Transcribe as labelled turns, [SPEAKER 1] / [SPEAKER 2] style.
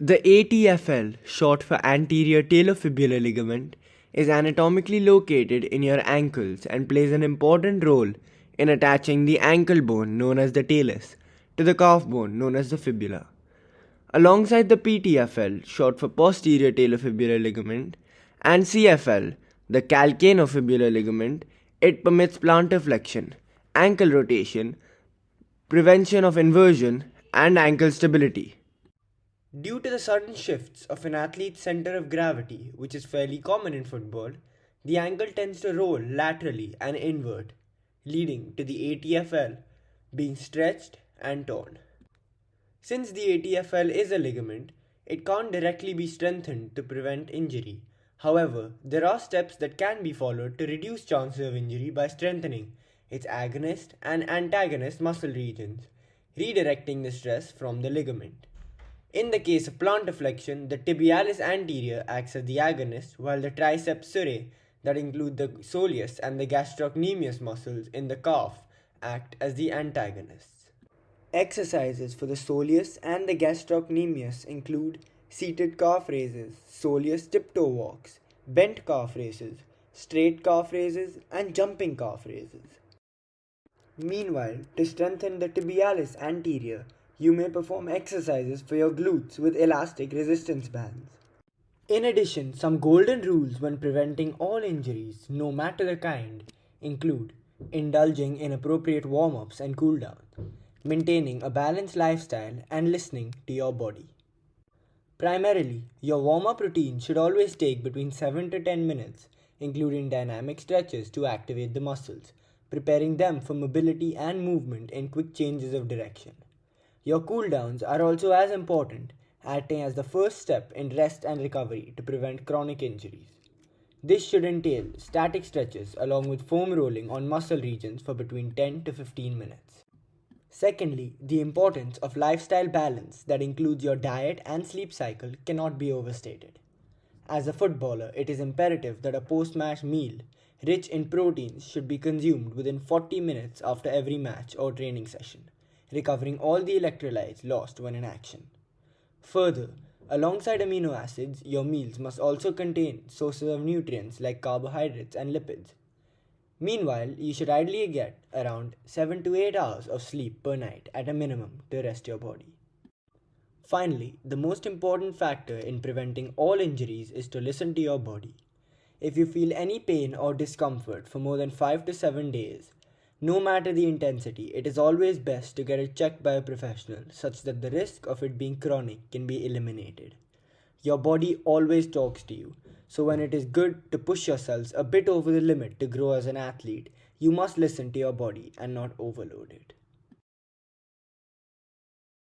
[SPEAKER 1] The ATFL, short for Anterior Talofibular Ligament, is anatomically located in your ankles and plays an important role in attaching the ankle bone known as the talus to the calf bone known as the fibula. Alongside the PTFL, short for Posterior Talofibular Ligament, and CFL, the Calcaneofibular Ligament, it permits plantar flexion, ankle rotation, prevention of inversion, and ankle stability. Due to the sudden shifts of an athlete's center of gravity, which is fairly common in football, the ankle tends to roll laterally and invert, leading to the ATFL being stretched and torn. Since the ATFL is a ligament, it can't directly be strengthened to prevent injury. However, there are steps that can be followed to reduce chances of injury by strengthening its agonist and antagonist muscle regions, redirecting the stress from the ligament. In the case of plantar flexion, the tibialis anterior acts as the agonist, while the triceps surae, that include the soleus and the gastrocnemius muscles in the calf, act as the antagonists. Exercises for the soleus and the gastrocnemius include seated calf raises, soleus tiptoe walks, bent calf raises, straight calf raises, and jumping calf raises. Meanwhile, to strengthen the tibialis anterior, you may perform exercises for your glutes with elastic resistance bands. In addition, some golden rules when preventing all injuries, no matter the kind, include indulging in appropriate warm-ups and cool-downs, maintaining a balanced lifestyle, and listening to your body. Primarily, your warm-up routine should always take between 7 to 10 minutes, including dynamic stretches to activate the muscles, preparing them for mobility and movement in quick changes of direction. Your cooldowns are also as important, acting as the first step in rest and recovery to prevent chronic injuries. This should entail static stretches along with foam rolling on muscle regions for between 10 to 15 minutes. Secondly, the importance of lifestyle balance that includes your diet and sleep cycle cannot be overstated. As a footballer, it is imperative that a post-match meal rich in proteins should be consumed within 40 minutes after every match or training session, recovering all the electrolytes lost when in action. Further, alongside amino acids, your meals must also contain sources of nutrients like carbohydrates and lipids. Meanwhile, you should ideally get around 7 to 8 hours of sleep per night at a minimum to rest your body. Finally, the most important factor in preventing all injuries is to listen to your body. If you feel any pain or discomfort for more than 5 to 7 days, no matter the intensity, it is always best to get it checked by a professional such that the risk of it being chronic can be eliminated. Your body always talks to you, so when it is good to push yourselves a bit over the limit to grow as an athlete, you must listen to your body and not overload it.